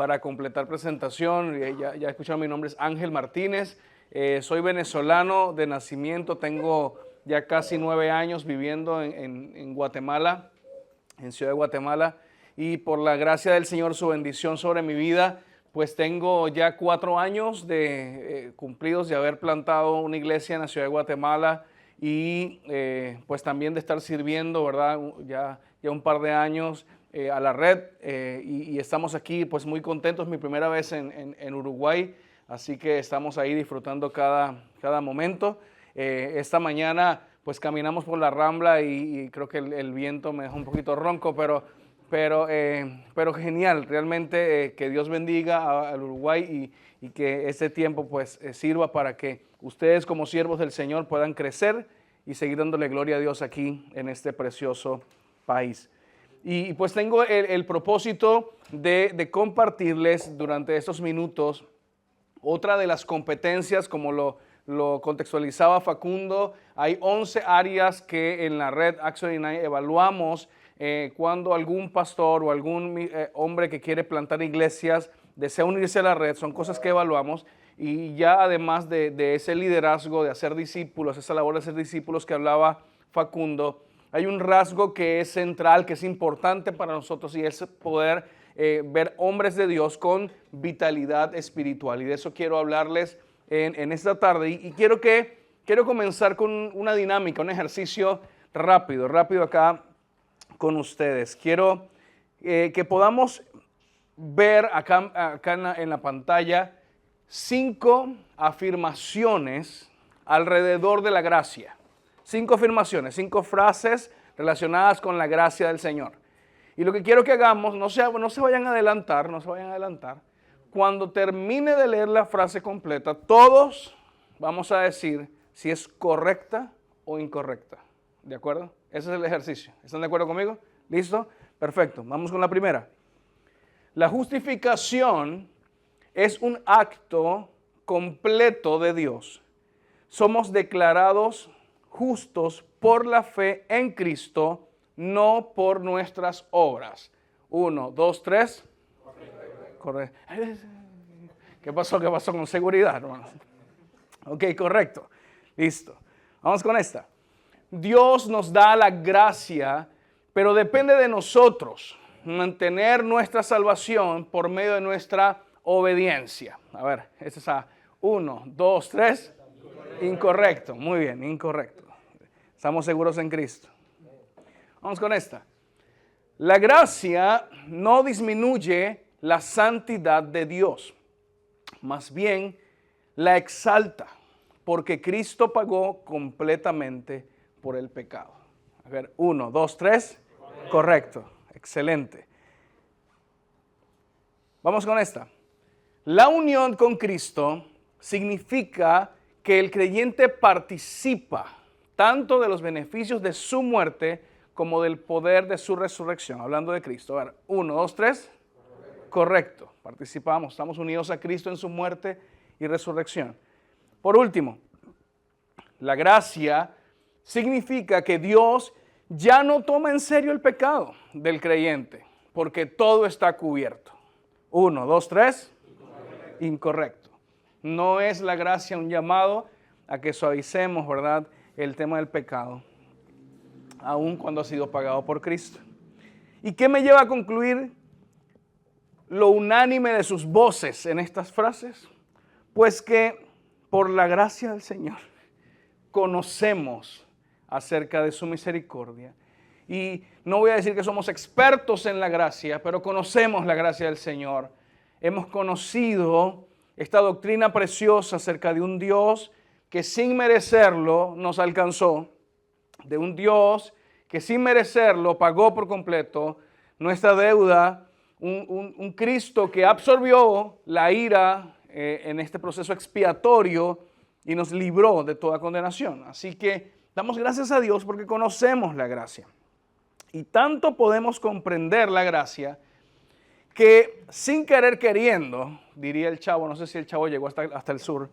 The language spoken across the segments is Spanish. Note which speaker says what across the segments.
Speaker 1: para completar presentación, ya escucharon, mi nombre es Ángel Martínez, soy venezolano de nacimiento, tengo ya casi 9 años viviendo en Guatemala, en Ciudad de Guatemala, y por la gracia del Señor, su bendición sobre mi vida, pues tengo ya 4 años cumplidos de haber plantado una iglesia en la Ciudad de Guatemala y pues también de estar sirviendo, ¿verdad? Ya un par de años a la red y estamos aquí pues muy contentos, mi primera vez en Uruguay, así que estamos ahí disfrutando cada momento. Esta mañana pues caminamos por la Rambla y creo que el viento me dejó un poquito ronco, pero genial, realmente que Dios bendiga al Uruguay y que este tiempo pues sirva para que ustedes como siervos del Señor puedan crecer y seguir dándole gloria a Dios aquí en este precioso país. Y pues tengo el propósito de compartirles durante estos minutos otra de las competencias, como lo contextualizaba Facundo. Hay 11 áreas que en la red Acts 89 evaluamos cuando algún pastor o algún hombre que quiere plantar iglesias desea unirse a la red. Son cosas que evaluamos y ya además de ese liderazgo, de hacer discípulos, esa labor de hacer discípulos que hablaba Facundo, hay un rasgo que es central, que es importante para nosotros y es poder ver hombres de Dios con vitalidad espiritual. Y de eso quiero hablarles en esta tarde. Y quiero comenzar con una dinámica, un ejercicio rápido acá con ustedes. Quiero que podamos ver acá en la pantalla 5 afirmaciones alrededor de la gracia. 5 afirmaciones, 5 frases relacionadas con la gracia del Señor. Y lo que quiero que hagamos, no se vayan a adelantar, Cuando termine de leer la frase completa, todos vamos a decir si es correcta o incorrecta. ¿De acuerdo? Ese es el ejercicio. ¿Están de acuerdo conmigo? ¿Listo? Perfecto. Vamos con la primera. La justificación es un acto completo de Dios. Somos declarados justos por la fe en Cristo, no por nuestras obras. 1, 2, 3. Correcto. ¿Qué pasó con seguridad, hermanos? Ok, correcto. Listo. Vamos con esta. Dios nos da la gracia, pero depende de nosotros mantener nuestra salvación por medio de nuestra obediencia. A ver, esta es a 1, 2, 3. Incorrecto. Muy bien, incorrecto. Estamos seguros en Cristo. Vamos con esta. La gracia no disminuye la santidad de Dios, más bien la exalta, porque Cristo pagó completamente por el pecado. A ver, 1, 2, 3. Correcto, excelente. Vamos con esta. La unión con Cristo significa que el creyente participa tanto de los beneficios de su muerte como del poder de su resurrección. Hablando de Cristo. A ver, 1, 2, 3. Correcto. Participamos. Estamos unidos a Cristo en su muerte y resurrección. Por último, la gracia significa que Dios ya no toma en serio el pecado del creyente, porque todo está cubierto. 1, 2, 3. Incorrecto. No es la gracia un llamado a que suavicemos, ¿verdad?, el tema del pecado, aun cuando ha sido pagado por Cristo. ¿Y qué me lleva a concluir lo unánime de sus voces en estas frases? Pues que por la gracia del Señor conocemos acerca de su misericordia. Y no voy a decir que somos expertos en la gracia, pero conocemos la gracia del Señor. Hemos conocido esta doctrina preciosa acerca de un Dios que sin merecerlo nos alcanzó, de un Dios que sin merecerlo pagó por completo nuestra deuda, un Cristo que absorbió la ira en este proceso expiatorio y nos libró de toda condenación. Así que damos gracias a Dios porque conocemos la gracia. Y tanto podemos comprender la gracia que sin querer queriendo, diría el chavo, no sé si el chavo llegó hasta el sur,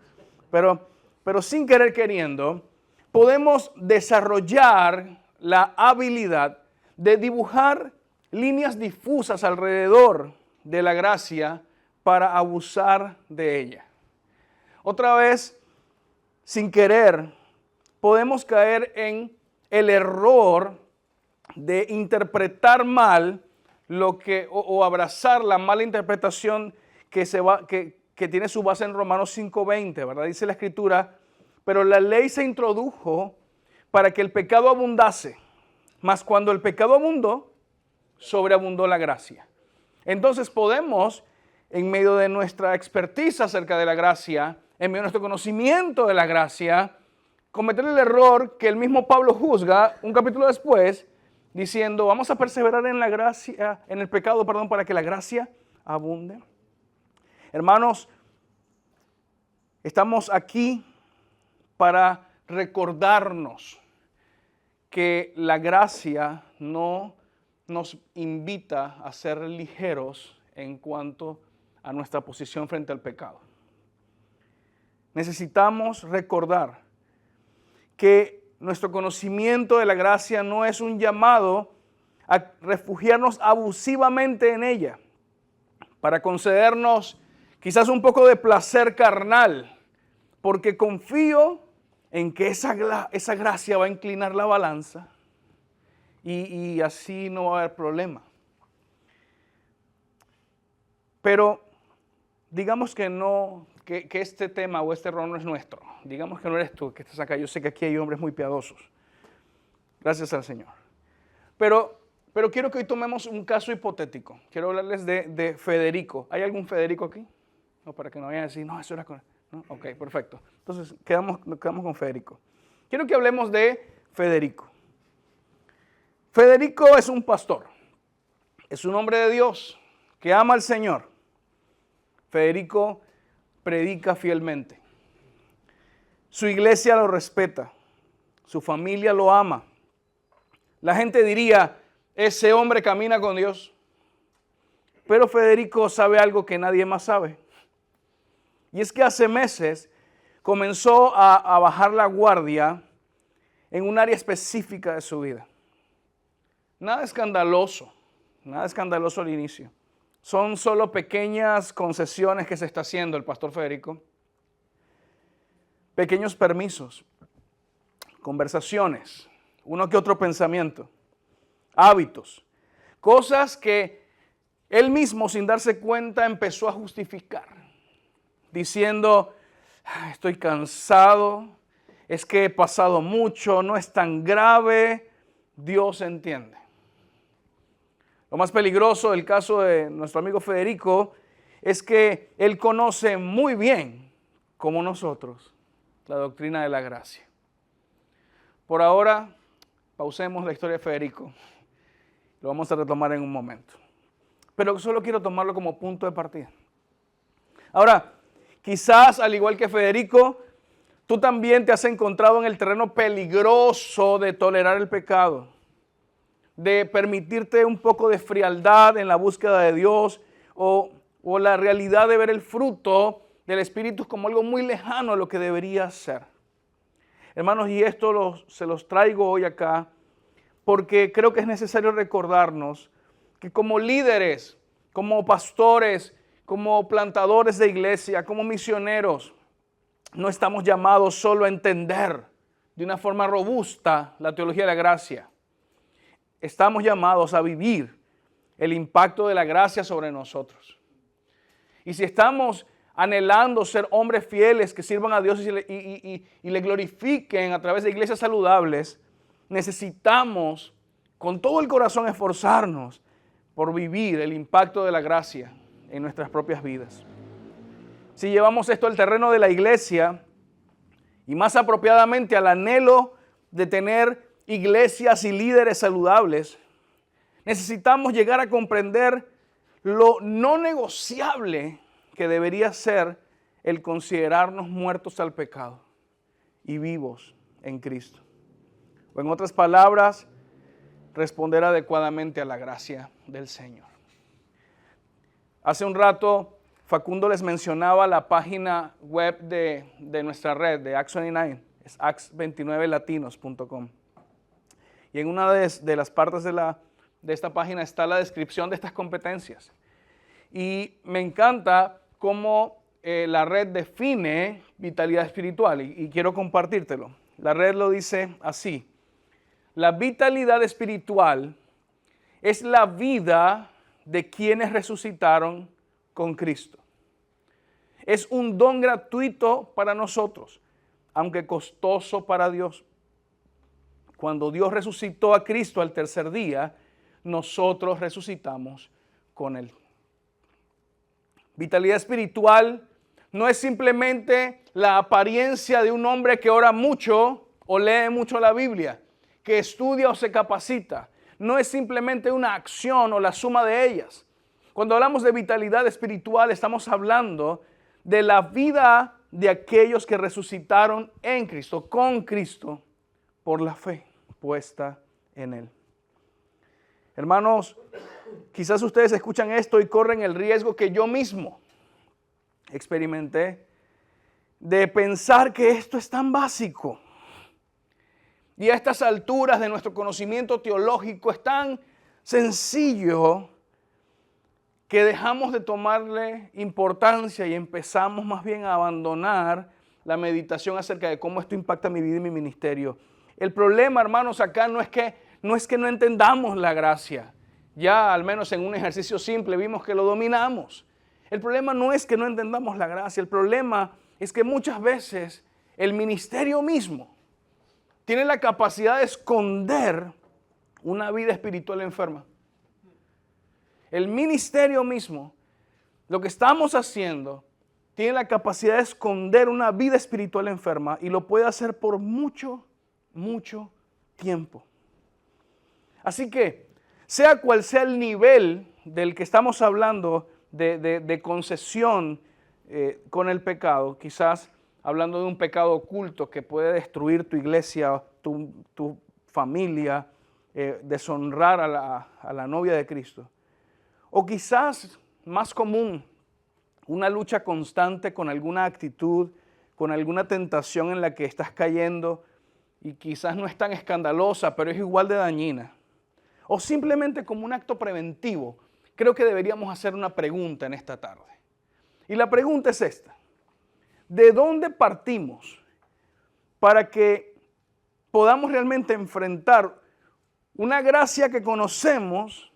Speaker 1: pero sin querer queriendo, podemos desarrollar la habilidad de dibujar líneas difusas alrededor de la gracia para abusar de ella. Otra vez, sin querer, podemos caer en el error de interpretar mal o abrazar la mala interpretación que tiene su base en Romanos 5:20, ¿verdad? Dice la Escritura, pero la ley se introdujo para que el pecado abundase, mas cuando el pecado abundó, sobreabundó la gracia. Entonces podemos, en medio de nuestra expertise acerca de la gracia, en medio de nuestro conocimiento de la gracia, cometer el error que el mismo Pablo juzga un capítulo después, diciendo, vamos a perseverar en la gracia, en el pecado, para que la gracia abunde. Hermanos, estamos aquí para recordarnos que la gracia no nos invita a ser ligeros en cuanto a nuestra posición frente al pecado. Necesitamos recordar que nuestro conocimiento de la gracia no es un llamado a refugiarnos abusivamente en ella, para concedernos quizás un poco de placer carnal, porque confío en que esa gracia va a inclinar la balanza y así no va a haber problema. Pero digamos que no, que este tema o este error no es nuestro. Digamos que no eres tú que estás acá. Yo sé que aquí hay hombres muy piadosos. Gracias al Señor. Pero quiero que hoy tomemos un caso hipotético. Quiero hablarles de Federico. ¿Hay algún Federico aquí? No, para que no vayan a decir, no, eso era con... ¿No? Ok, perfecto. Entonces, nos quedamos con Federico. Quiero que hablemos de Federico. Federico es un pastor. Es un hombre de Dios que ama al Señor. Federico predica fielmente. Su iglesia lo respeta. Su familia lo ama. La gente diría, ese hombre camina con Dios. Pero Federico sabe algo que nadie más sabe. Y es que hace meses comenzó a bajar la guardia en un área específica de su vida. Nada escandaloso al inicio. Son solo pequeñas concesiones que se está haciendo el pastor Federico. Pequeños permisos, conversaciones, uno que otro pensamiento, hábitos, cosas que él mismo sin darse cuenta empezó a justificar, diciendo, estoy cansado, es que he pasado mucho, no es tan grave, Dios entiende. Lo más peligroso del caso de nuestro amigo Federico es que él conoce muy bien, como nosotros, la doctrina de la gracia. Por ahora, pausemos la historia de Federico. Lo vamos a retomar en un momento. Pero solo quiero tomarlo como punto de partida. Ahora, quizás al igual que Federico, tú también te has encontrado en el terreno peligroso de tolerar el pecado, de permitirte un poco de frialdad en la búsqueda de Dios o la realidad de ver el fruto del Espíritu como algo muy lejano a lo que debería ser. Hermanos, y esto se los traigo hoy acá porque creo que es necesario recordarnos que como líderes, como pastores, como plantadores de iglesia, como misioneros, no estamos llamados solo a entender de una forma robusta la teología de la gracia. Estamos llamados a vivir el impacto de la gracia sobre nosotros. Y si estamos anhelando ser hombres fieles que sirvan a Dios y le glorifiquen a través de iglesias saludables, necesitamos con todo el corazón esforzarnos por vivir el impacto de la gracia en nuestras propias vidas. Si llevamos esto al terreno de la iglesia y más apropiadamente al anhelo de tener iglesias y líderes saludables, necesitamos llegar a comprender lo no negociable que debería ser el considerarnos muertos al pecado y vivos en Cristo. O en otras palabras, responder adecuadamente a la gracia del Señor. Hace un rato Facundo les mencionaba la página web de nuestra red, de Acts 29, es acts29latinos.com. Y en una de las partes de esta página está la descripción de estas competencias. Y me encanta cómo la red define vitalidad espiritual y quiero compartírtelo. La red lo dice así: la vitalidad espiritual es la vida de quienes resucitaron con Cristo. Es un don gratuito para nosotros, aunque costoso para Dios. Cuando Dios resucitó a Cristo al tercer día, nosotros resucitamos con Él. Vitalidad espiritual no es simplemente la apariencia de un hombre que ora mucho o lee mucho la Biblia, que estudia o se capacita. No es simplemente una acción o la suma de ellas. Cuando hablamos de vitalidad espiritual, estamos hablando de la vida de aquellos que resucitaron en Cristo, con Cristo, por la fe puesta en Él. Hermanos, quizás ustedes escuchan esto y corren el riesgo que yo mismo experimenté de pensar que esto es tan básico. Y a estas alturas de nuestro conocimiento teológico es tan sencillo que dejamos de tomarle importancia y empezamos más bien a abandonar la meditación acerca de cómo esto impacta mi vida y mi ministerio. El problema, hermanos, acá no es que no entendamos la gracia. Ya al menos en un ejercicio simple vimos que lo dominamos. El problema no es que no entendamos la gracia, el problema es que muchas veces el ministerio mismo tiene la capacidad de esconder una vida espiritual enferma. El ministerio mismo, lo que estamos haciendo, tiene la capacidad de esconder una vida espiritual enferma y lo puede hacer por mucho tiempo. Así que, sea cual sea el nivel del que estamos hablando de concesión con el pecado, quizás hablando de un pecado oculto que puede destruir tu iglesia, tu familia, deshonrar a la novia de Cristo. O quizás, más común, una lucha constante con alguna actitud, con alguna tentación en la que estás cayendo y quizás no es tan escandalosa, pero es igual de dañina. O simplemente como un acto preventivo, creo que deberíamos hacer una pregunta en esta tarde. Y la pregunta es esta: ¿de dónde partimos para que podamos realmente enfrentar una gracia que conocemos,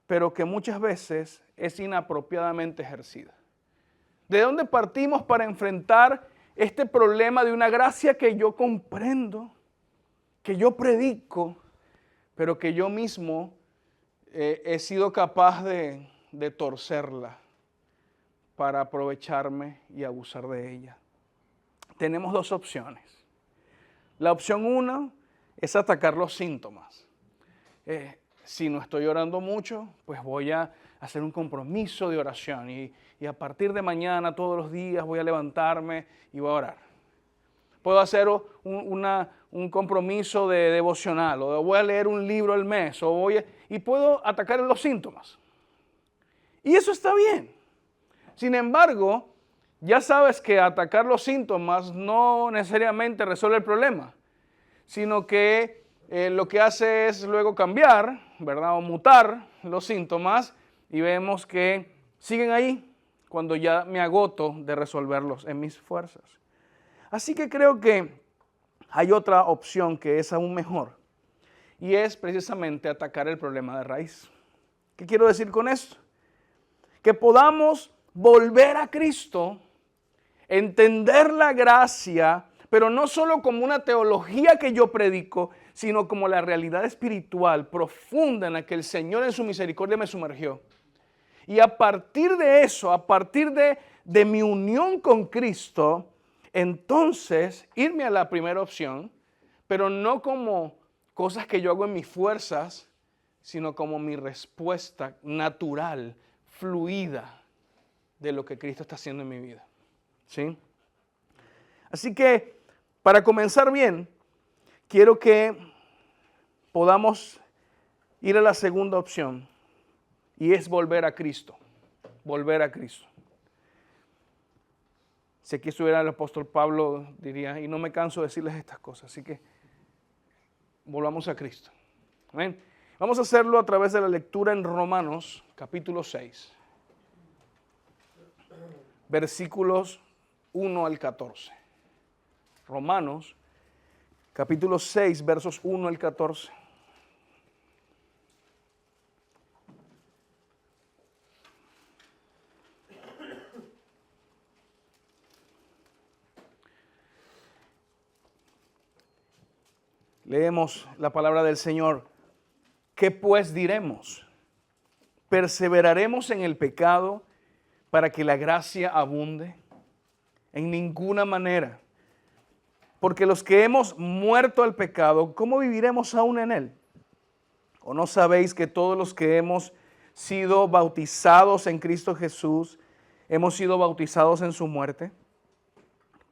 Speaker 1: pero que muchas veces es inapropiadamente ejercida? ¿De dónde partimos para enfrentar este problema de una gracia que yo comprendo, que yo predico, pero que yo mismo he sido capaz de torcerla para aprovecharme y abusar de ella? Tenemos dos opciones. La opción 1 es atacar los síntomas. Si no estoy orando mucho, pues voy a hacer un compromiso de oración y a partir de mañana, todos los días, voy a levantarme y voy a orar. Puedo hacer un compromiso de devocional, o voy a leer un libro al mes, y puedo atacar los síntomas. Y eso está bien. Sin embargo, ya sabes que atacar los síntomas no necesariamente resuelve el problema, sino que lo que hace es luego cambiar, ¿verdad? O mutar los síntomas y vemos que siguen ahí cuando ya me agoto de resolverlos en mis fuerzas. Así que creo que hay otra opción que es aún mejor y es precisamente atacar el problema de raíz. ¿Qué quiero decir con esto? Que podamos volver a Cristo, entender la gracia, pero no solo como una teología que yo predico, sino como la realidad espiritual profunda en la que el Señor en su misericordia me sumergió. Y a partir de eso, a partir de mi unión con Cristo, entonces irme a la primera opción, pero no como cosas que yo hago en mis fuerzas, sino como mi respuesta natural, fluida de lo que Cristo está haciendo en mi vida. ¿Sí? Así que, para comenzar bien, quiero que podamos ir a la segunda opción, y es volver a Cristo. Volver a Cristo. Si aquí estuviera el apóstol Pablo, diría, y no me canso de decirles estas cosas, así que volvamos a Cristo. ¿Amén? Vamos a hacerlo a través de la lectura en Romanos, capítulo 6. versículos 1 al 14. Romanos, capítulo 6, versos 1 al 14. Leemos la palabra del Señor. ¿Qué pues diremos? ¿Perseveraremos en el pecado para que la gracia abunde? En ninguna manera. Porque los que hemos muerto al pecado, ¿cómo viviremos aún en él? ¿O no sabéis que todos los que hemos sido bautizados en Cristo Jesús, hemos sido bautizados en su muerte?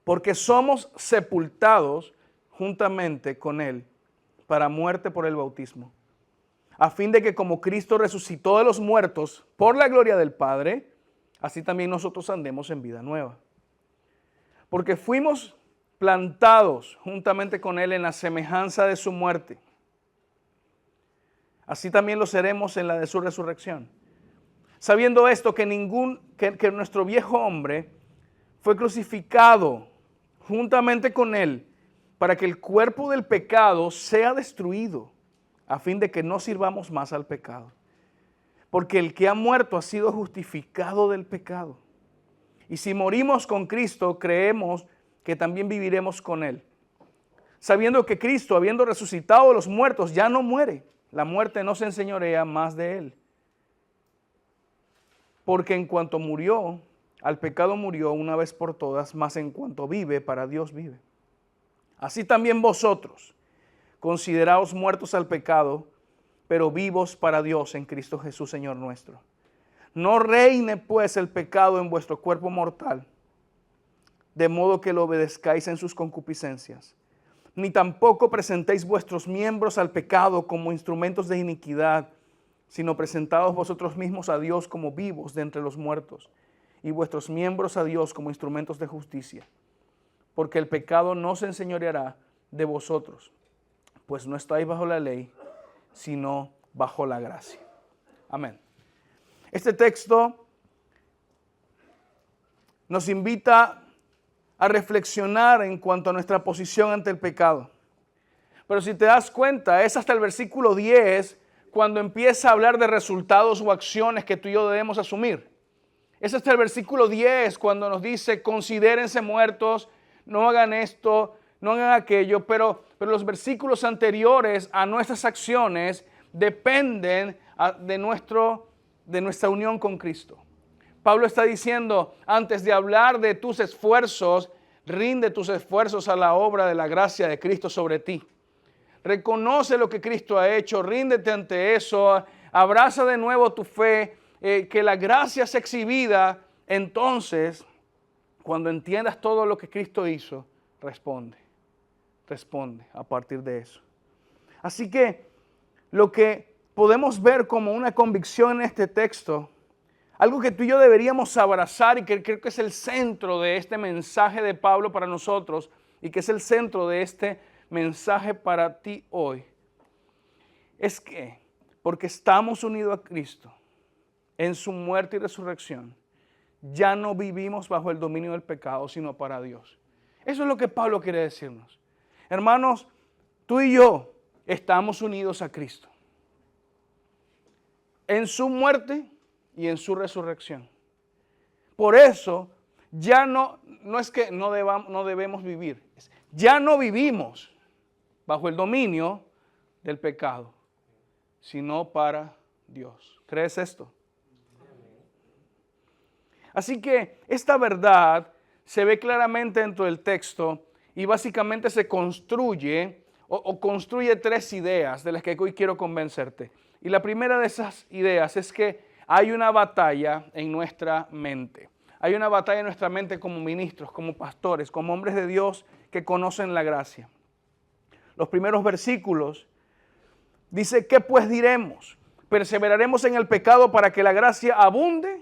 Speaker 1: Porque somos sepultados juntamente con él para muerte por el bautismo, a fin de que como Cristo resucitó de los muertos por la gloria del Padre, así también nosotros andemos en vida nueva. Porque fuimos plantados juntamente con él en la semejanza de su muerte, así también lo seremos en la de su resurrección. Sabiendo esto, que nuestro viejo hombre fue crucificado juntamente con él, para que el cuerpo del pecado sea destruido, a fin de que no sirvamos más al pecado. Porque el que ha muerto ha sido justificado del pecado. Y si morimos con Cristo, creemos que también viviremos con él. Sabiendo que Cristo, habiendo resucitado de los muertos, ya no muere. La muerte no se enseñorea más de él. Porque en cuanto murió, al pecado murió una vez por todas, mas en cuanto vive, para Dios vive. Así también vosotros, consideraos muertos al pecado, pero vivos para Dios en Cristo Jesús, Señor nuestro. No reine pues el pecado en vuestro cuerpo mortal, de modo que lo obedezcáis en sus concupiscencias. Ni tampoco presentéis vuestros miembros al pecado como instrumentos de iniquidad, sino presentaos vosotros mismos a Dios como vivos de entre los muertos, y vuestros miembros a Dios como instrumentos de justicia. Porque el pecado no se enseñoreará de vosotros, pues no estáis bajo la ley, sino bajo la gracia. Amén. Este texto nos invita a reflexionar en cuanto a nuestra posición ante el pecado. Pero si te das cuenta, es hasta el versículo 10 cuando empieza a hablar de resultados o acciones que tú y yo debemos asumir. Es hasta el versículo 10 cuando nos dice, considérense muertos, no hagan esto, no hagan aquello, pero los versículos anteriores a nuestras acciones dependen de nuestra unión con Cristo. Pablo está diciendo, antes de hablar de tus esfuerzos, rinde tus esfuerzos a la obra de la gracia de Cristo sobre ti. Reconoce lo que Cristo ha hecho, ríndete ante eso, abraza de nuevo tu fe, que la gracia sea exhibida. Entonces, cuando entiendas todo lo que Cristo hizo, responde a partir de eso. Así que lo que podemos ver como una convicción en este texto, algo que tú y yo deberíamos abrazar y que creo que es el centro de este mensaje de Pablo para nosotros y que es el centro de este mensaje para ti hoy, es que porque estamos unidos a Cristo en su muerte y resurrección, ya no vivimos bajo el dominio del pecado, sino para Dios. Eso es lo que Pablo quiere decirnos. Hermanos, tú y yo estamos unidos a Cristo en su muerte y en su resurrección. Por eso, ya no es que no debemos vivir. Ya no vivimos bajo el dominio del pecado, sino para Dios. ¿Crees esto? Así que esta verdad se ve claramente dentro del texto y básicamente se construye o construye tres ideas de las que hoy quiero convencerte. Y la primera de esas ideas es que hay una batalla en nuestra mente. Hay una batalla en nuestra mente como ministros, como pastores, como hombres de Dios que conocen la gracia. Los primeros versículos dice, ¿qué pues diremos? ¿Perseveraremos en el pecado para que la gracia abunde?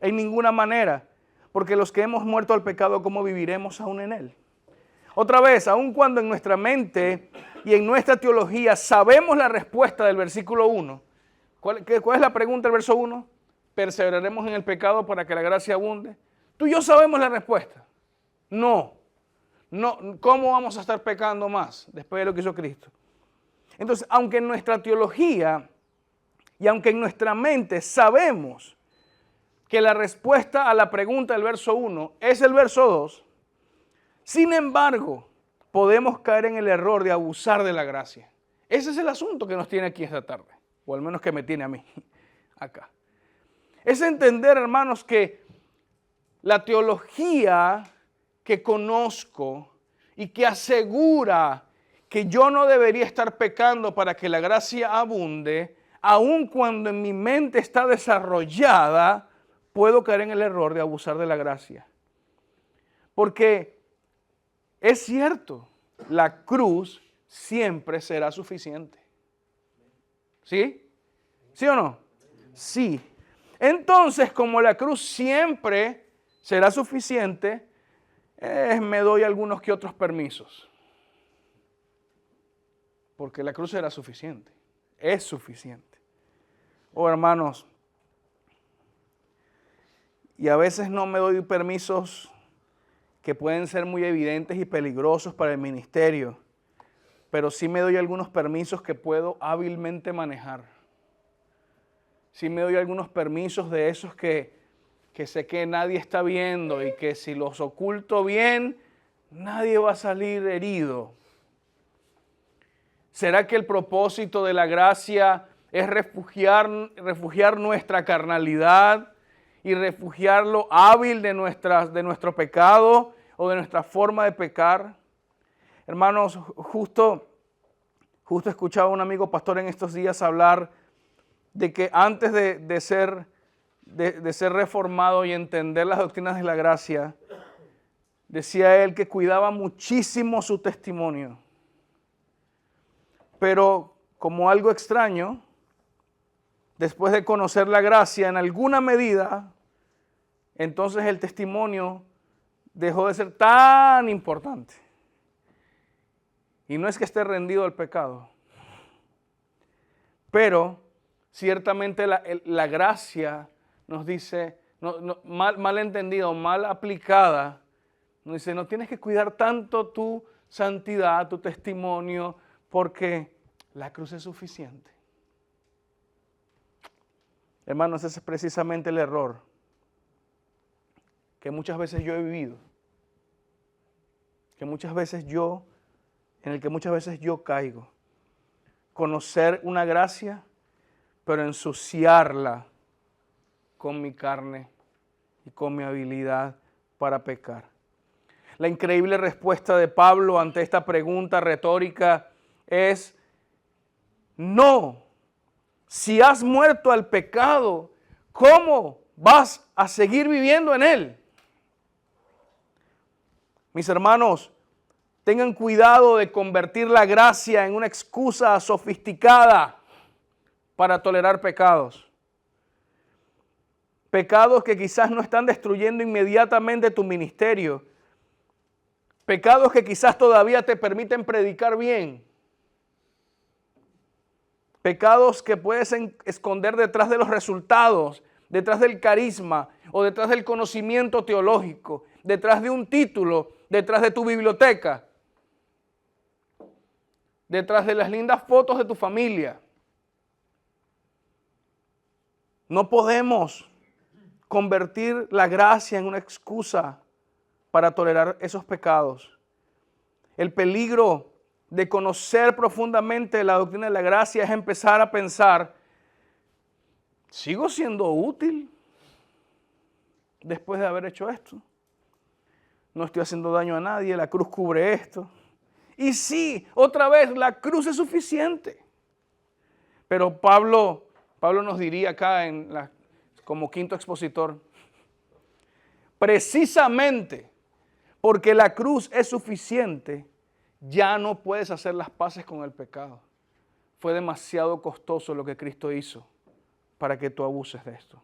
Speaker 1: En ninguna manera, porque los que hemos muerto al pecado, ¿cómo viviremos aún en él? Otra vez, aun cuando en nuestra mente y en nuestra teología sabemos la respuesta del versículo 1. ¿Cuál es la pregunta del verso 1? ¿Perseveraremos en el pecado para que la gracia abunde? Tú y yo sabemos la respuesta. No. No, ¿cómo vamos a estar pecando más después de lo que hizo Cristo? Entonces, aunque en nuestra teología y aunque en nuestra mente sabemos que la respuesta a la pregunta del verso 1 es el verso 2, sin embargo, podemos caer en el error de abusar de la gracia. Ese es el asunto que nos tiene aquí esta tarde, o al menos que me tiene a mí acá. Es entender, hermanos, que la teología que conozco y que asegura que yo no debería estar pecando para que la gracia abunde, aun cuando en mi mente está desarrollada, puedo caer en el error de abusar de la gracia. Porque es cierto, la cruz siempre será suficiente. ¿Sí? ¿Sí o no? Sí. Entonces, como la cruz siempre será suficiente, me doy algunos que otros permisos. Porque la cruz será suficiente. Es suficiente. Oh, hermanos, y a veces no me doy permisos que pueden ser muy evidentes y peligrosos para el ministerio, pero sí me doy algunos permisos que puedo hábilmente manejar. Sí me doy algunos permisos de esos que sé que nadie está viendo y que si los oculto bien, nadie va a salir herido. ¿Será que el propósito de la gracia es refugiar nuestra carnalidad y refugiar lo hábil de nuestro pecado o de nuestra forma de pecar? Hermanos, justo escuchaba a un amigo pastor en estos días hablar de que antes de ser reformado y entender las doctrinas de la gracia, decía él que cuidaba muchísimo su testimonio. Pero como algo extraño, después de conocer la gracia en alguna medida, entonces el testimonio dejó de ser tan importante. Y no es que esté rendido al pecado, pero ciertamente la gracia nos dice, mal entendida o mal aplicada, nos dice, no tienes que cuidar tanto tu santidad, tu testimonio, porque la cruz es suficiente. Hermanos, ese es precisamente el error que muchas veces yo he vivido, en el que muchas veces yo caigo. Conocer una gracia, pero ensuciarla con mi carne y con mi habilidad para pecar. La increíble respuesta de Pablo ante esta pregunta retórica es: no. Si has muerto al pecado, ¿cómo vas a seguir viviendo en él? Mis hermanos, tengan cuidado de convertir la gracia en una excusa sofisticada para tolerar pecados. Pecados que quizás no están destruyendo inmediatamente tu ministerio. Pecados que quizás todavía te permiten predicar bien. Pecados que puedes esconder detrás de los resultados, detrás del carisma o detrás del conocimiento teológico, detrás de un título, detrás de tu biblioteca, detrás de las lindas fotos de tu familia. No podemos convertir la gracia en una excusa para tolerar esos pecados. El peligro de conocer profundamente la doctrina de la gracia es empezar a pensar, ¿sigo siendo útil después de haber hecho esto? No estoy haciendo daño a nadie, la cruz cubre esto. Y sí, otra vez, la cruz es suficiente. Pero Pablo nos diría acá como quinto expositor, precisamente porque la cruz es suficiente, ya no puedes hacer las paces con el pecado. Fue demasiado costoso lo que Cristo hizo para que tú abuses de esto.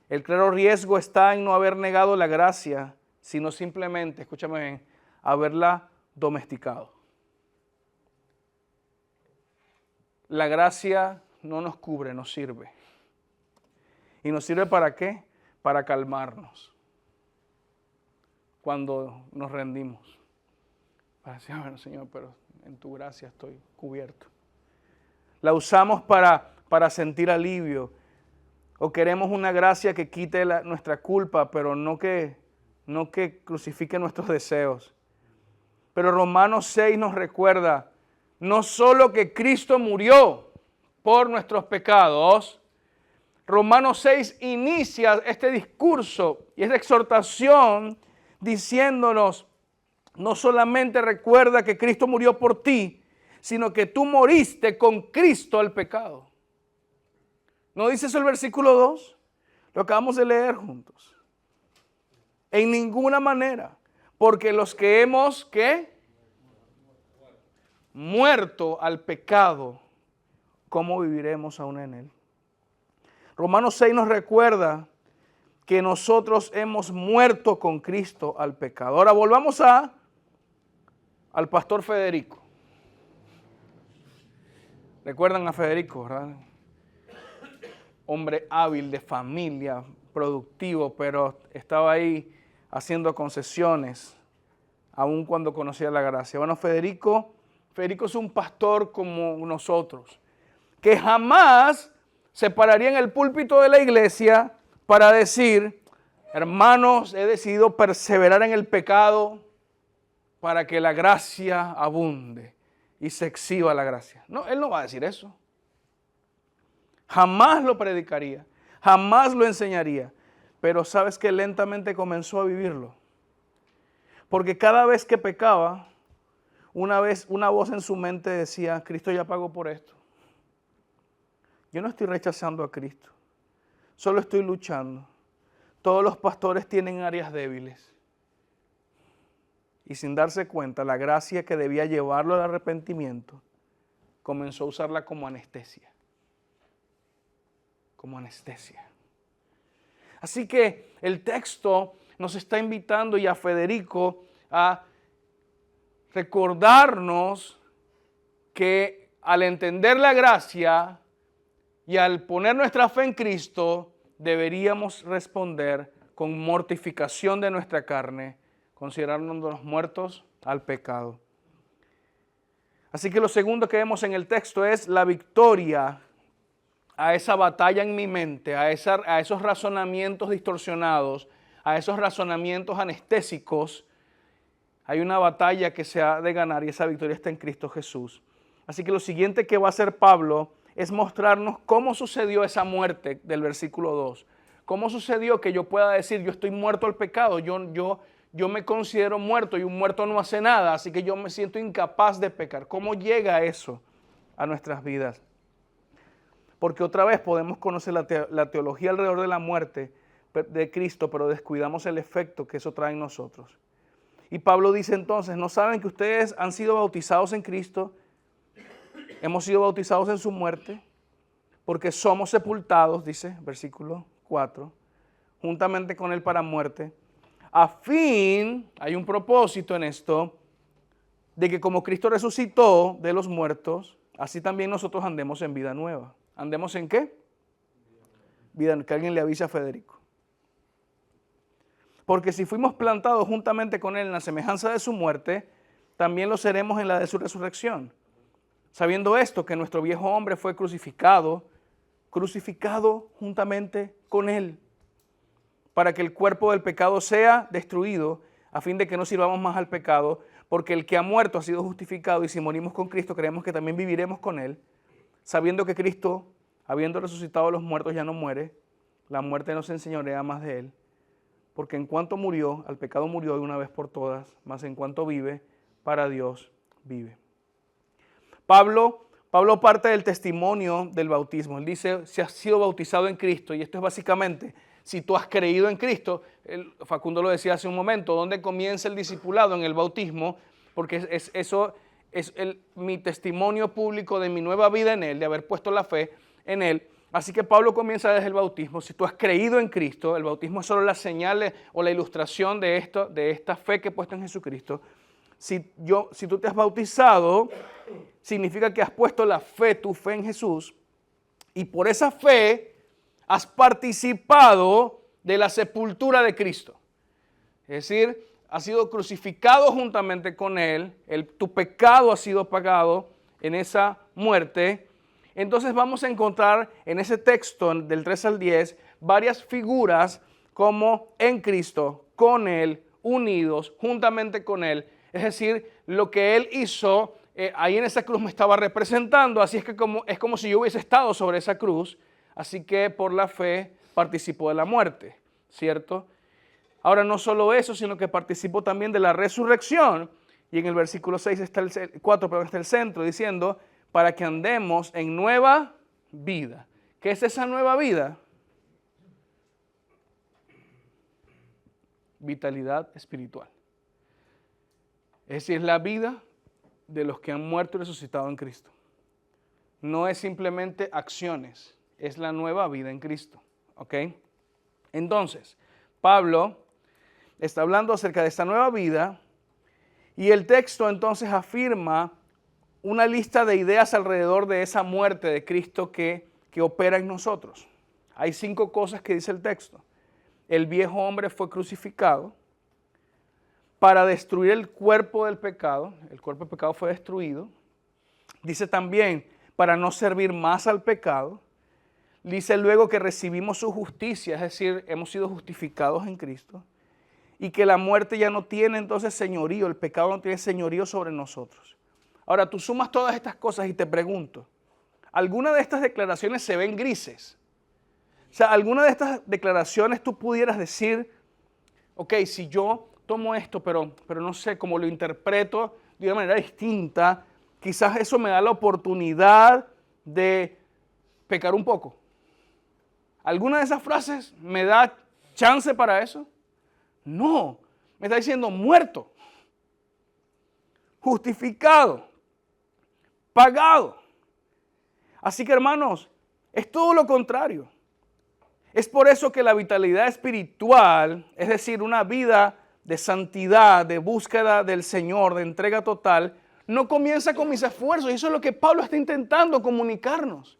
Speaker 1: El claro riesgo está en no haber negado la gracia, sino simplemente, escúchame bien, haberla domesticado. La gracia no nos cubre, nos sirve. ¿Y nos sirve para qué? para calmarnos cuando nos rendimos. Para decir, bueno, Señor, pero en tu gracia estoy cubierto. La usamos para sentir alivio. O queremos una gracia que quite nuestra culpa, pero no que crucifique nuestros deseos. Pero Romanos 6 nos recuerda no solo que Cristo murió por nuestros pecados. Romanos 6 inicia este discurso y esta exhortación diciéndonos, no solamente recuerda que Cristo murió por ti, sino que tú moriste con Cristo al pecado. ¿No dice eso el versículo 2? Lo acabamos de leer juntos. En ninguna manera, porque los que hemos, ¿qué? Muerto al pecado, ¿cómo viviremos aún en él? Romanos 6 nos recuerda que nosotros hemos muerto con Cristo al pecado. Ahora volvamos al pastor Federico. ¿Recuerdan a Federico, verdad? Hombre hábil, de familia, productivo, pero estaba ahí haciendo concesiones, aun cuando conocía la gracia. Bueno, Federico es un pastor como nosotros, que jamás se pararía en el púlpito de la iglesia para decir, hermanos, he decidido perseverar en el pecado para que la gracia abunde y se exhiba la gracia. No, él no va a decir eso. Jamás lo predicaría, jamás lo enseñaría, pero sabes que lentamente comenzó a vivirlo. Porque cada vez que pecaba, una voz en su mente decía, Cristo ya pagó por esto. Yo no estoy rechazando a Cristo, solo estoy luchando. Todos los pastores tienen áreas débiles. Y sin darse cuenta, la gracia que debía llevarlo al arrepentimiento, comenzó a usarla como anestesia. Como anestesia. Así que el texto nos está invitando y a Federico a recordarnos que al entender la gracia y al poner nuestra fe en Cristo, deberíamos responder con mortificación de nuestra carne, considerándonos muertos al pecado. Así que lo segundo que vemos en el texto es la victoria a esa batalla en mi mente, a esos razonamientos distorsionados, a esos razonamientos anestésicos. Hay una batalla que se ha de ganar y esa victoria está en Cristo Jesús. Así que lo siguiente que va a hacer Pablo es mostrarnos cómo sucedió esa muerte del versículo 2. Cómo sucedió que yo pueda decir, yo estoy muerto al pecado, yo me considero muerto y un muerto no hace nada, así que yo me siento incapaz de pecar. ¿Cómo llega eso a nuestras vidas? Porque otra vez podemos conocer la teología alrededor de la muerte de Cristo, pero descuidamos el efecto que eso trae en nosotros. Y Pablo dice entonces, ¿no saben que ustedes han sido bautizados en Cristo? Hemos sido bautizados en su muerte, porque somos sepultados, dice versículo 4, juntamente con él para muerte, a fin, hay un propósito en esto, de que como Cristo resucitó de los muertos, así también nosotros andemos en vida nueva. ¿Andemos en qué? Vida, que alguien le avise a Federico. Porque si fuimos plantados juntamente con él en la semejanza de su muerte, también lo seremos en la de su resurrección. Sabiendo esto, que nuestro viejo hombre fue crucificado juntamente con él, para que el cuerpo del pecado sea destruido, a fin de que no sirvamos más al pecado, porque el que ha muerto ha sido justificado, y si morimos con Cristo, creemos que también viviremos con él, sabiendo que Cristo, habiendo resucitado a los muertos, ya no muere, la muerte no se enseñorea más de él, porque en cuanto murió, al pecado murió de una vez por todas, mas en cuanto vive, para Dios vive. Pablo parte del testimonio del bautismo. Él dice, si has sido bautizado en Cristo, y esto es básicamente, si tú has creído en Cristo, Facundo lo decía hace un momento, ¿dónde comienza el discipulado? En el bautismo, porque eso es mi testimonio público de mi nueva vida en Él, de haber puesto la fe en Él. Así que Pablo comienza desde el bautismo. Si tú has creído en Cristo, el bautismo es solo la señal o la ilustración de esta fe que he puesto en Jesucristo. Si tú te has bautizado, significa que has puesto tu fe en Jesús, y por esa fe has participado de la sepultura de Cristo. Es decir, has sido crucificado juntamente con Él, tu pecado ha sido pagado en esa muerte. Entonces vamos a encontrar en ese texto del 3 al 10 varias figuras como en Cristo, con Él, unidos, juntamente con Él. Es decir, lo que Él hizo ahí en esa cruz me estaba representando, así es que es como si yo hubiese estado sobre esa cruz, así que por la fe participó de la muerte, ¿cierto? Ahora no solo eso, sino que participó también de la resurrección, y en el versículo 6 está 4, perdón, está el centro, diciendo, para que andemos en nueva vida. ¿Qué es esa nueva vida? Vitalidad espiritual. Es decir, es la vida de los que han muerto y resucitado en Cristo. No es simplemente acciones, es la nueva vida en Cristo. ¿Ok? Entonces, Pablo está hablando acerca de esta nueva vida y el texto entonces afirma una lista de ideas alrededor de esa muerte de Cristo que opera en nosotros. Hay 5 cosas que dice el texto. El viejo hombre fue crucificado para destruir el cuerpo del pecado. El cuerpo del pecado fue destruido. Dice también, para no servir más al pecado. Dice luego que recibimos su justicia, es decir, hemos sido justificados en Cristo. Y que la muerte ya no tiene entonces señorío, el pecado no tiene señorío sobre nosotros. Ahora, tú sumas todas estas cosas y te pregunto, ¿alguna de estas declaraciones se ven grises? O sea, ¿alguna de estas declaraciones tú pudieras decir, ok, si yo tomo esto, pero no sé cómo lo interpreto de una manera distinta, quizás eso me da la oportunidad de pecar un poco? ¿Alguna de esas frases me da chance para eso? No, me está diciendo muerto, justificado, pagado. Así que hermanos, es todo lo contrario. Es por eso que la vitalidad espiritual, es decir, una vida de santidad, de búsqueda del Señor, de entrega total, no comienza con mis esfuerzos. Y eso es lo que Pablo está intentando comunicarnos.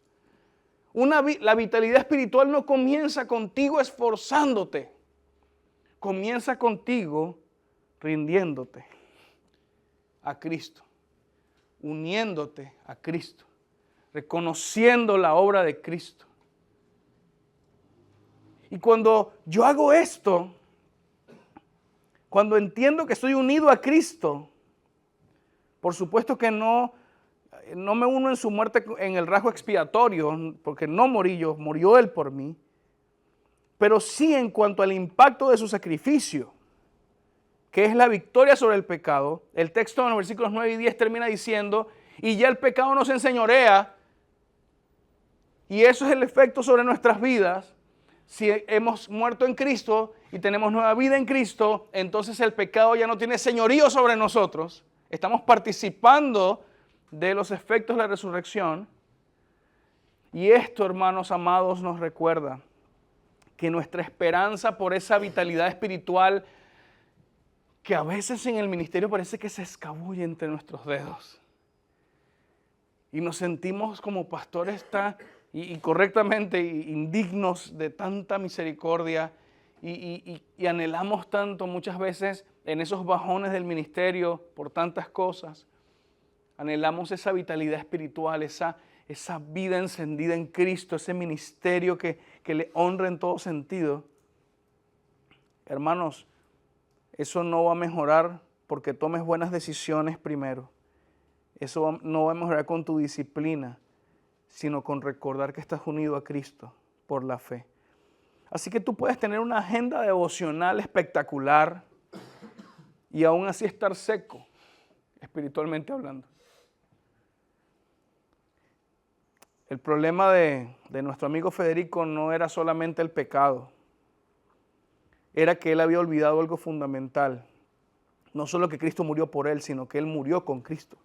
Speaker 1: La vitalidad espiritual no comienza contigo esforzándote. Comienza contigo rindiéndote a Cristo, uniéndote a Cristo, reconociendo la obra de Cristo. Y cuando yo hago esto, cuando entiendo que estoy unido a Cristo, por supuesto que no me uno en su muerte en el rasgo expiatorio, porque no morí yo, murió Él por mí, pero sí en cuanto al impacto de su sacrificio, que es la victoria sobre el pecado. El texto en los versículos 9 y 10 termina diciendo, y ya el pecado nos enseñorea, y eso es el efecto sobre nuestras vidas. Si hemos muerto en Cristo y tenemos nueva vida en Cristo, entonces el pecado ya no tiene señorío sobre nosotros. Estamos participando de los efectos de la resurrección. Y esto, hermanos amados, nos recuerda que nuestra esperanza por esa vitalidad espiritual que a veces en el ministerio parece que se escabulle entre nuestros dedos. Y nos sentimos como pastores y correctamente indignos de tanta misericordia y anhelamos tanto muchas veces en esos bajones del ministerio por tantas cosas. Anhelamos esa vitalidad espiritual, esa vida encendida en Cristo, ese ministerio que le honra en todo sentido. Hermanos, eso no va a mejorar porque tomes buenas decisiones primero. Eso no va a mejorar con tu disciplina, sino con recordar que estás unido a Cristo por la fe. Así que tú puedes tener una agenda devocional espectacular y aún así estar seco, espiritualmente hablando. El problema de nuestro amigo Federico no era solamente el pecado, era que él había olvidado algo fundamental. No solo que Cristo murió por él, sino que él murió con Cristo.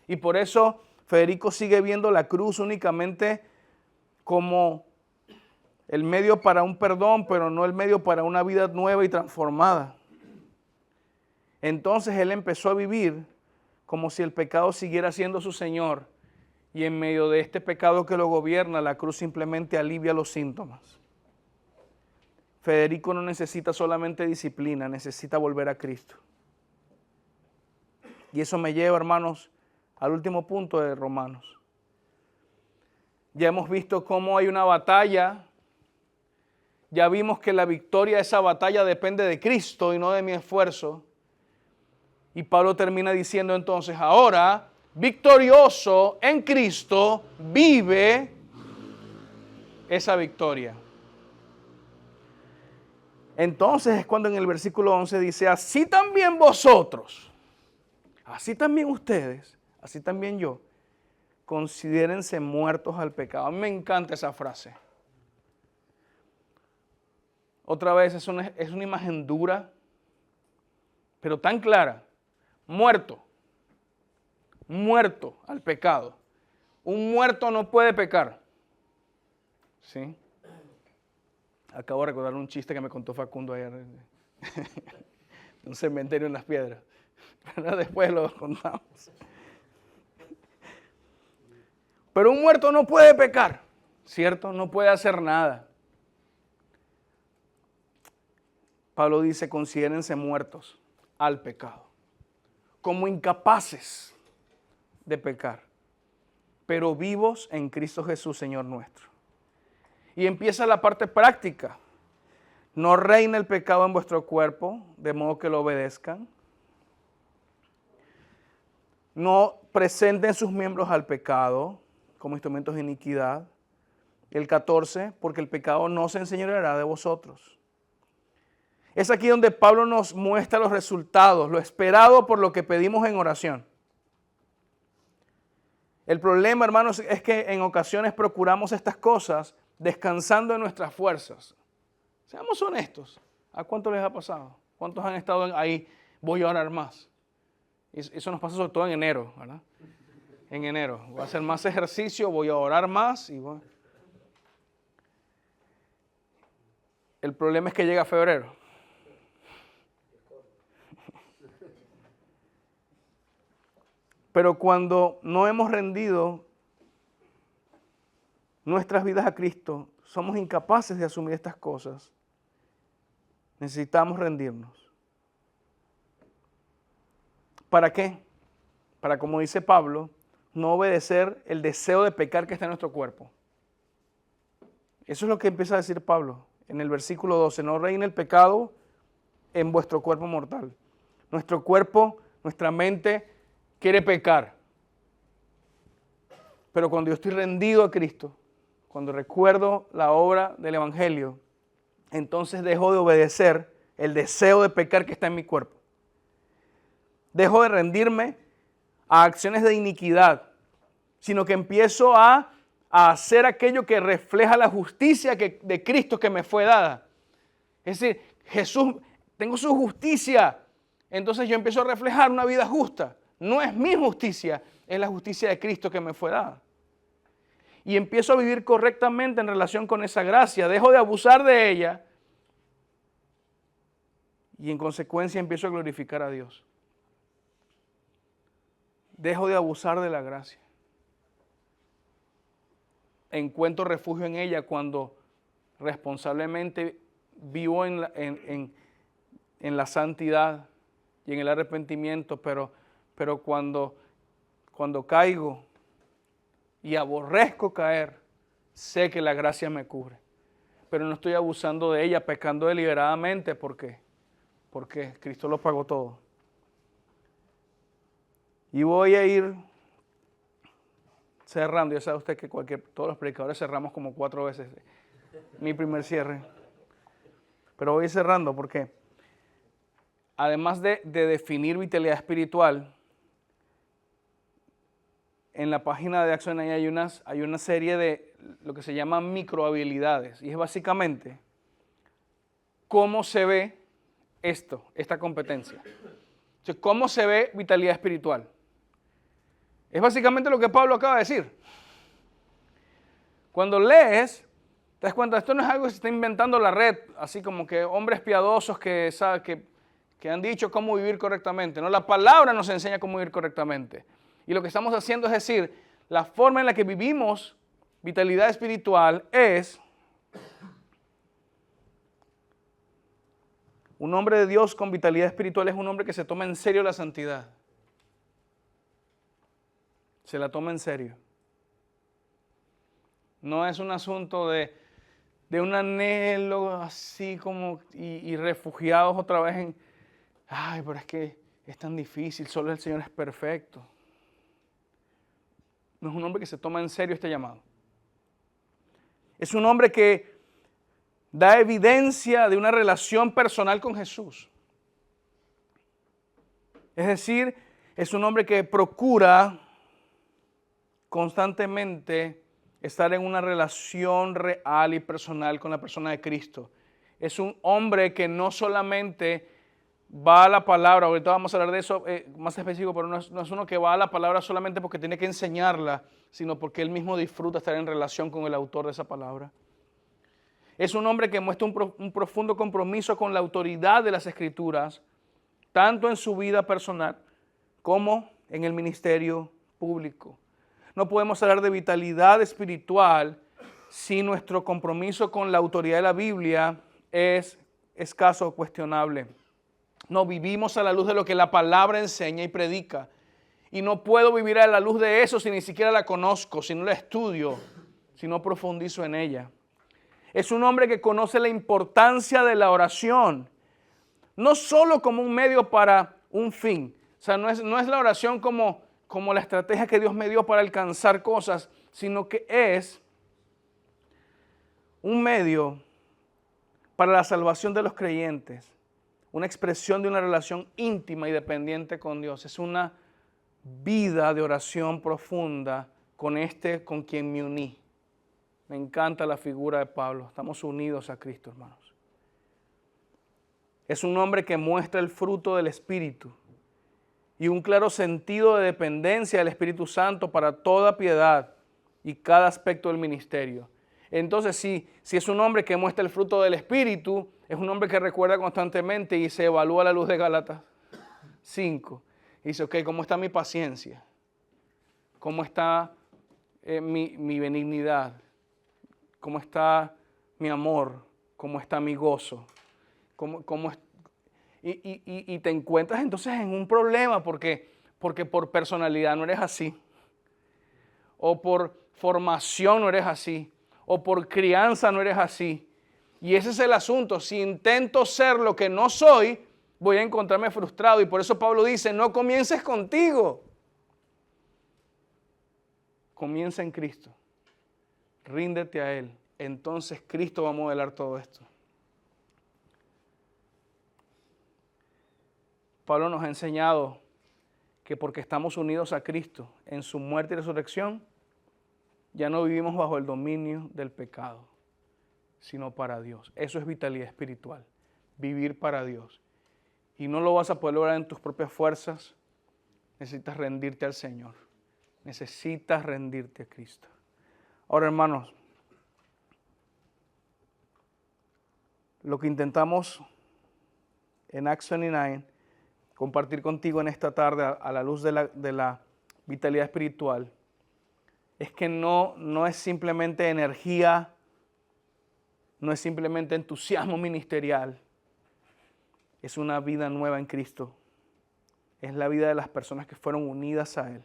Speaker 1: Y por eso Federico sigue viendo la cruz únicamente como el medio para un perdón, pero no el medio para una vida nueva y transformada. Entonces él empezó a vivir como si el pecado siguiera siendo su Señor. Y en medio de este pecado que lo gobierna, la cruz simplemente alivia los síntomas. Federico no necesita solamente disciplina, necesita volver a Cristo. Y eso me lleva, hermanos, al último punto de Romanos. Ya hemos visto cómo hay una batalla. Ya vimos que la victoria de esa batalla depende de Cristo y no de mi esfuerzo. Y Pablo termina diciendo entonces, ahora, victorioso en Cristo, vive esa victoria. Entonces es cuando en el versículo 11 dice, así también vosotros, así también ustedes, así también yo, considérense muertos al pecado. A mí me encanta esa frase. Otra vez es una imagen dura, pero tan clara. Muerto al pecado. Un muerto no puede pecar. ¿Sí? Acabo de recordar un chiste que me contó Facundo ayer. Un cementerio en Las Piedras. Pero después lo contamos. Pero un muerto no puede pecar, ¿cierto? No puede hacer nada. Pablo dice, considérense muertos al pecado, como incapaces de pecar, pero vivos en Cristo Jesús, Señor nuestro. Y empieza la parte práctica. No reina el pecado en vuestro cuerpo, de modo que lo obedezcan. No presenten sus miembros al pecado como instrumentos de iniquidad. El 14, porque el pecado no se enseñoreará de vosotros. Es aquí donde Pablo nos muestra los resultados, lo esperado por lo que pedimos en oración. El problema, hermanos, es que en ocasiones procuramos estas cosas descansando en nuestras fuerzas. Seamos honestos. ¿A cuánto les ha pasado? ¿Cuántos han estado ahí? Voy a orar más. Eso nos pasa sobre todo en enero, ¿verdad? En enero. Voy a hacer más ejercicio, voy a orar más. El problema es que llega febrero. Pero cuando no hemos rendido nuestras vidas a Cristo, somos incapaces de asumir estas cosas. Necesitamos rendirnos. ¿Para qué? Para, como dice Pablo, no obedecer el deseo de pecar que está en nuestro cuerpo. Eso es lo que empieza a decir Pablo en el versículo 12. No reine el pecado en vuestro cuerpo mortal. Nuestro cuerpo, nuestra mente quiere pecar. Pero cuando yo estoy rendido a Cristo, cuando recuerdo la obra del Evangelio, entonces dejo de obedecer el deseo de pecar que está en mi cuerpo. Dejo de rendirme a acciones de iniquidad, sino que empiezo a hacer aquello que refleja la justicia de Cristo que me fue dada. Es decir, Jesús, tengo su justicia, entonces yo empiezo a reflejar una vida justa. No es mi justicia, es la justicia de Cristo que me fue dada. Y empiezo a vivir correctamente en relación con esa gracia. Dejo de abusar de ella y en consecuencia empiezo a glorificar a Dios. Dejo de abusar de la gracia. Encuentro refugio en ella cuando responsablemente vivo en la santidad y en el arrepentimiento, pero cuando caigo y aborrezco caer, sé que la gracia me cubre. Pero no estoy abusando de ella, pecando deliberadamente. ¿Por qué? Porque Cristo lo pagó todo. Y voy a ir cerrando. Ya sabe usted que todos los predicadores cerramos como 4 veces mi primer cierre. Pero voy a ir cerrando porque además de definir vitalidad espiritual, en la página de Acción hay una serie de lo que se llaman microhabilidades. Y es básicamente cómo se ve esta competencia. Entonces, ¿cómo se ve vitalidad espiritual? Es básicamente lo que Pablo acaba de decir. Cuando lees, te das cuenta, esto no es algo que se está inventando la red, así como que hombres piadosos que han dicho cómo vivir correctamente. No, la palabra nos enseña cómo vivir correctamente. Y lo que estamos haciendo es decir, la forma en la que vivimos vitalidad espiritual es Un hombre de Dios con vitalidad espiritual es un hombre que se toma en serio la santidad. Se la toma en serio. No es un asunto de un anhelo así como y refugiados otra vez en, ay, pero es que es tan difícil, solo el Señor es perfecto. No es un hombre que se toma en serio este llamado. Es un hombre que da evidencia de una relación personal con Jesús. Es decir, es un hombre que procura constantemente estar en una relación real y personal con la persona de Cristo. Es un hombre que no solamente va a la palabra, ahorita vamos a hablar de eso más específico, pero no es uno que va a la palabra solamente porque tiene que enseñarla, sino porque él mismo disfruta estar en relación con el autor de esa palabra. Es un hombre que muestra un profundo compromiso con la autoridad de las Escrituras, tanto en su vida personal como en el ministerio público. No podemos hablar de vitalidad espiritual si nuestro compromiso con la autoridad de la Biblia es escaso o cuestionable. No vivimos a la luz de lo que la palabra enseña y predica. Y no puedo vivir a la luz de eso si ni siquiera la conozco, si no la estudio, si no profundizo en ella. Es un hombre que conoce la importancia de la oración, no solo como un medio para un fin. O sea, no es la oración como la estrategia que Dios me dio para alcanzar cosas, sino que es un medio para la salvación de los creyentes, una expresión de una relación íntima y dependiente con Dios. Es una vida de oración profunda con quien me uní. Me encanta la figura de Pablo. Estamos unidos a Cristo, hermanos. Es un hombre que muestra el fruto del Espíritu y un claro sentido de dependencia del Espíritu Santo para toda piedad y cada aspecto del ministerio. Entonces, si es un hombre que muestra el fruto del Espíritu, es un hombre que recuerda constantemente y se evalúa a la luz de Gálatas 5. Y dice, ok, ¿cómo está mi paciencia? ¿Cómo está mi benignidad? ¿Cómo está mi amor? ¿Cómo está mi gozo? Y te encuentras entonces en un problema porque por personalidad no eres así. O por formación no eres así. O por crianza no eres así. Y ese es el asunto. Si intento ser lo que no soy, voy a encontrarme frustrado. Y por eso Pablo dice, no comiences contigo. Comienza en Cristo. Ríndete a Él. Entonces Cristo va a modelar todo esto. Pablo nos ha enseñado que porque estamos unidos a Cristo en su muerte y resurrección, ya no vivimos bajo el dominio del pecado, sino para Dios. Eso es vitalidad espiritual, vivir para Dios. Y no lo vas a poder lograr en tus propias fuerzas. Necesitas rendirte al Señor. Necesitas rendirte a Cristo. Ahora, hermanos, lo que intentamos en Acts 29, compartir contigo en esta tarde a la luz de la vitalidad espiritual, es que no es simplemente energía, no es simplemente entusiasmo ministerial, es una vida nueva en Cristo. Es la vida de las personas que fueron unidas a Él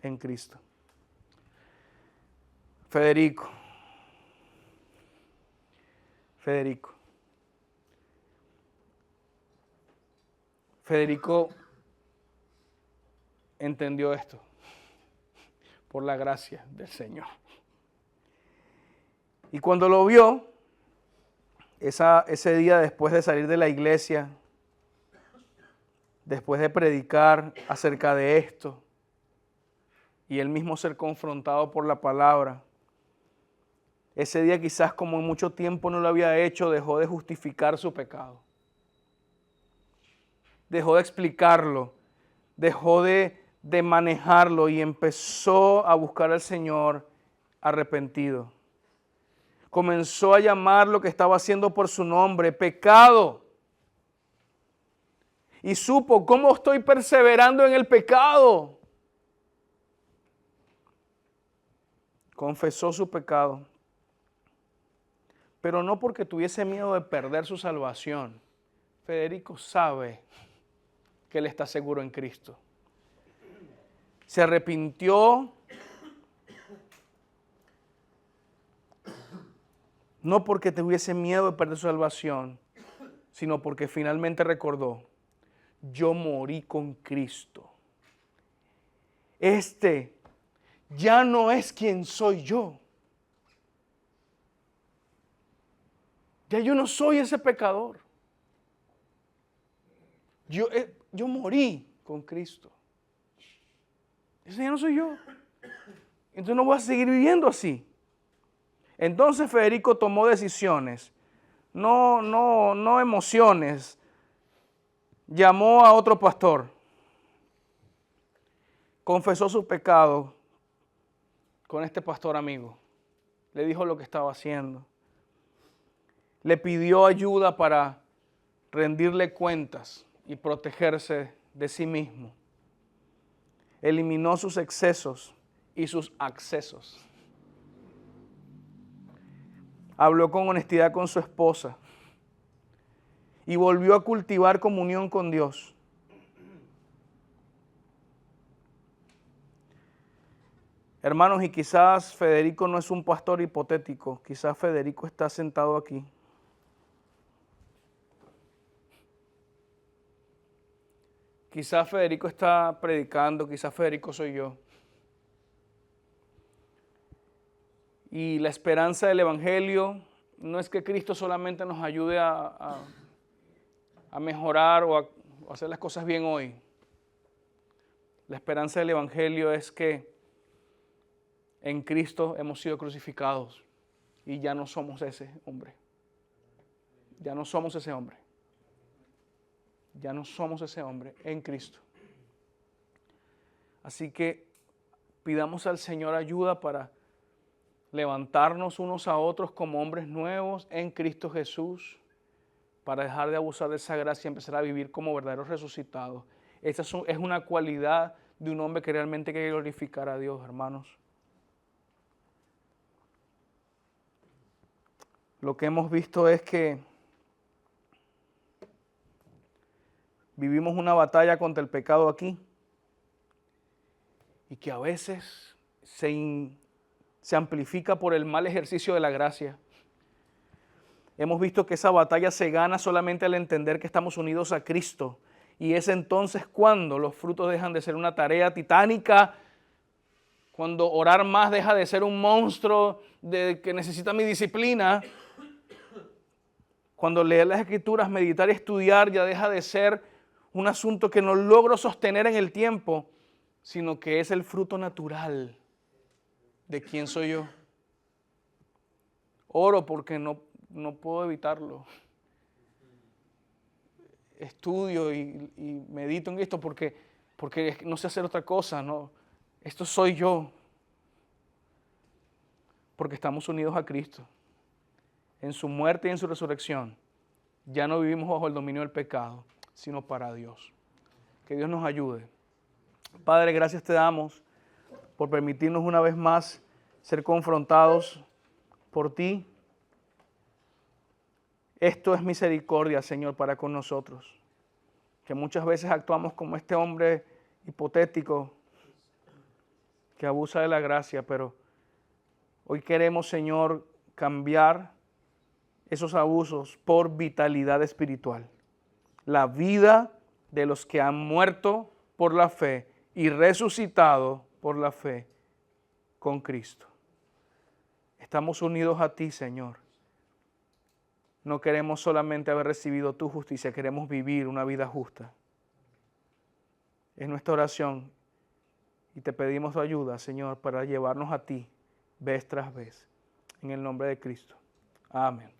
Speaker 1: en Cristo. Federico entendió esto por la gracia del Señor. Y cuando lo vio, ese día después de salir de la iglesia, después de predicar acerca de esto, y él mismo ser confrontado por la palabra, ese día quizás como en mucho tiempo no lo había hecho, dejó de justificar su pecado. Dejó de explicarlo, dejó de manejarlo y empezó a buscar al Señor arrepentido. Comenzó a llamar lo que estaba haciendo por su nombre, pecado. Y supo cómo estoy perseverando en el pecado. Confesó su pecado, pero no porque tuviese miedo de perder su salvación, Federico sabe que él está seguro en Cristo. Se arrepintió, no porque tuviese miedo de perder su salvación, sino porque finalmente recordó, yo morí con Cristo. Este ya no es quien soy yo. Ya yo no soy ese pecador. Yo morí con Cristo. Ese ya no soy yo. Entonces no voy a seguir viviendo así. Entonces Federico tomó decisiones, no emociones. Llamó a otro pastor, confesó sus pecados con este pastor amigo, le dijo lo que estaba haciendo, le pidió ayuda para rendirle cuentas y protegerse de sí mismo. Eliminó sus excesos y sus accesos. Habló con honestidad con su esposa y volvió a cultivar comunión con Dios. Hermanos, y quizás Federico no es un pastor hipotético, quizás Federico está sentado aquí. Quizás Federico está predicando, quizás Federico soy yo. Y la esperanza del Evangelio no es que Cristo solamente nos ayude a mejorar o a hacer las cosas bien hoy. La esperanza del Evangelio es que en Cristo hemos sido crucificados y ya no somos ese hombre. Ya no somos ese hombre. Ya no somos ese hombre en Cristo. Así que pidamos al Señor ayuda para levantarnos unos a otros como hombres nuevos en Cristo Jesús, para dejar de abusar de esa gracia y empezar a vivir como verdaderos resucitados. Esa es una cualidad de un hombre que realmente quiere glorificar a Dios, hermanos. Lo que hemos visto es que vivimos una batalla contra el pecado aquí y que a veces se amplifica por el mal ejercicio de la gracia. Hemos visto que esa batalla se gana solamente al entender que estamos unidos a Cristo. Y es entonces cuando los frutos dejan de ser una tarea titánica, cuando orar más deja de ser un monstruo que necesita mi disciplina, cuando leer las Escrituras, meditar y estudiar ya deja de ser un asunto que no logro sostener en el tiempo, sino que es el fruto natural de quién soy yo. Oro porque no puedo evitarlo. Estudio y medito en esto porque no sé hacer otra cosa, no. Esto soy yo. Porque estamos unidos a Cristo. En su muerte y en su resurrección, ya no vivimos bajo el dominio del pecado, sino para Dios. Que Dios nos ayude. Padre, gracias te damos por permitirnos una vez más ser confrontados por ti. Esto es misericordia, Señor, para con nosotros. Que muchas veces actuamos como este hombre hipotético que abusa de la gracia, pero hoy queremos, Señor, cambiar esos abusos por vitalidad espiritual. La vida de los que han muerto por la fe y resucitado por la fe con Cristo. Estamos unidos a ti, Señor. No queremos solamente haber recibido tu justicia, queremos vivir una vida justa. Es nuestra oración y te pedimos tu ayuda, Señor, para llevarnos a ti vez tras vez. En el nombre de Cristo. Amén.